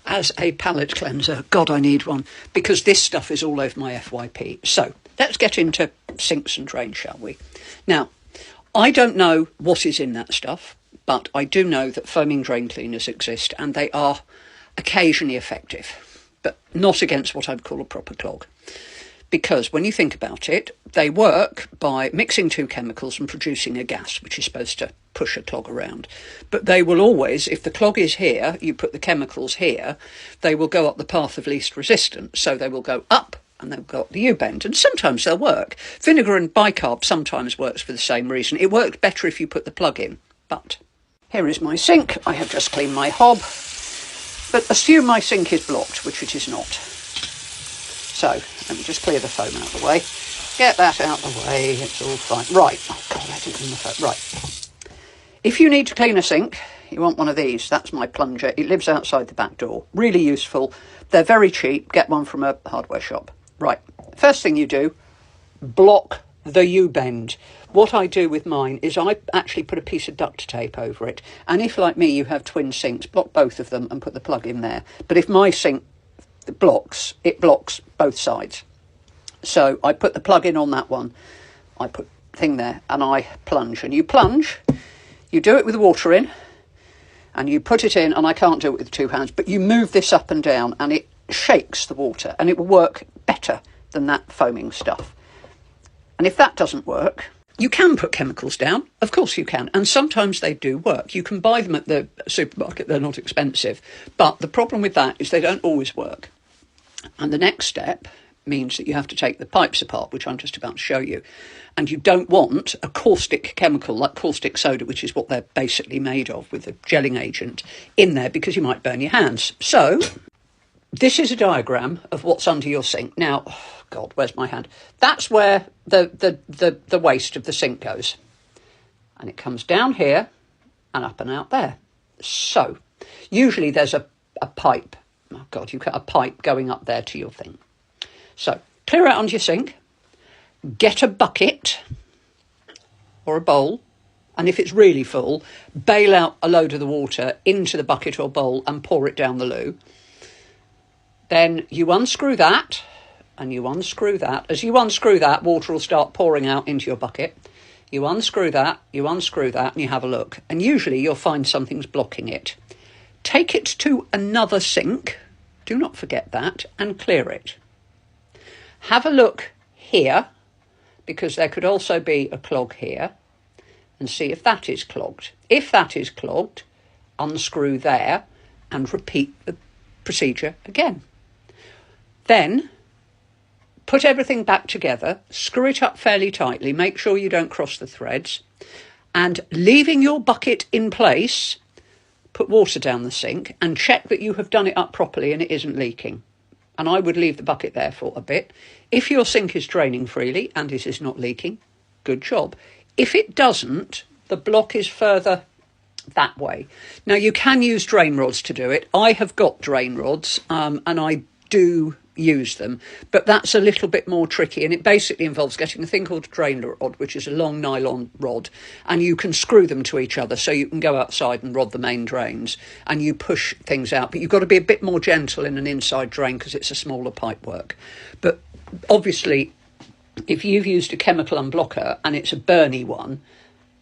as a palate cleanser. God, I need one, because this stuff is all over my FYP. So let's get into sinks and drains, shall we? Now, I don't know what is in that stuff, but I do know that foaming drain cleaners exist, and they are occasionally effective, but not against what I'd call a proper clog. Because when you think about it, they work by mixing two chemicals and producing a gas, which is supposed to push a clog around. But they will always, if the clog is here, you put the chemicals here, they will go up the path of least resistance. So they will go up and they'll go up the U-bend. And sometimes they'll work. Vinegar and bicarb sometimes works for the same reason. It works better if you put the plug in. But here is my sink. I have just cleaned my hob. But assume my sink is blocked, which it is not. So, let me just clear the foam out of the way. Get that out of the way, it's all fine. Right, oh God, I didn't clean the foam. Right. If you need to clean a sink, you want one of these. That's my plunger. It lives outside the back door. Really useful. They're very cheap. Get one from a hardware shop. Right, first thing you do, block the U-bend. What I do with mine is I actually put a piece of duct tape over it. And if, like me, you have twin sinks, block both of them and put the plug in there. But if my sink it blocks both sides. So I put the plug in on that one, I put thing there, and I plunge. And you plunge, you do it with the water in, and you put it in, and I can't do it with two hands, but you move this up and down, and it shakes the water, and it will work better than that foaming stuff. And if that doesn't work, you can put chemicals down. Of course you can. And sometimes they do work. You can buy them at the supermarket. They're not expensive. But the problem with that is they don't always work. And the next step means that you have to take the pipes apart, which I'm just about to show you. And you don't want a caustic chemical like caustic soda, which is what they're basically made of with a gelling agent in there, because you might burn your hands. So this is a diagram of what's under your sink. Now, oh God, where's my hand? That's where the waste of the sink goes. And it comes down here and up and out there. So usually there's a pipe. Oh God, you've got a pipe going up there to your thing. So clear out onto your sink, get a bucket or a bowl, and if it's really full, bail out a load of the water into the bucket or bowl and pour it down the loo. Then you unscrew that and you unscrew that. As you unscrew that, water will start pouring out into your bucket. You unscrew that, and you have a look. And usually you'll find something's blocking it. Take it to another sink, do not forget that, and clear it. Have a look here, because there could also be a clog here, and see if that is clogged. If that is clogged, unscrew there and repeat the procedure again. Then put everything back together, screw it up fairly tightly, make sure you don't cross the threads, and leaving your bucket in place, put water down the sink and check that you have done it up properly and it isn't leaking. And I would leave the bucket there for a bit. If your sink is draining freely and it is not leaking, good job. If it doesn't, the block is further that way. Now, you can use drain rods to do it. I have got drain rods and I do use them, but that's a little bit more tricky, and it basically involves getting a thing called a drain rod, which is a long nylon rod, and you can screw them to each other so you can go outside and rod the main drains and you push things out. But you've got to be a bit more gentle in an inside drain because it's a smaller pipe work. But obviously, if you've used a chemical unblocker and it's a burny one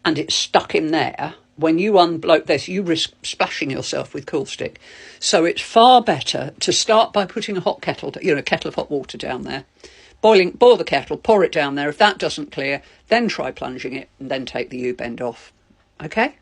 and it's stuck in there, when you unblock this, you risk splashing yourself with caustic. So it's far better to start by putting a hot kettle, a kettle of hot water down there. Boil the kettle, pour it down there. If that doesn't clear, then try plunging it and then take the U-bend off. Okay?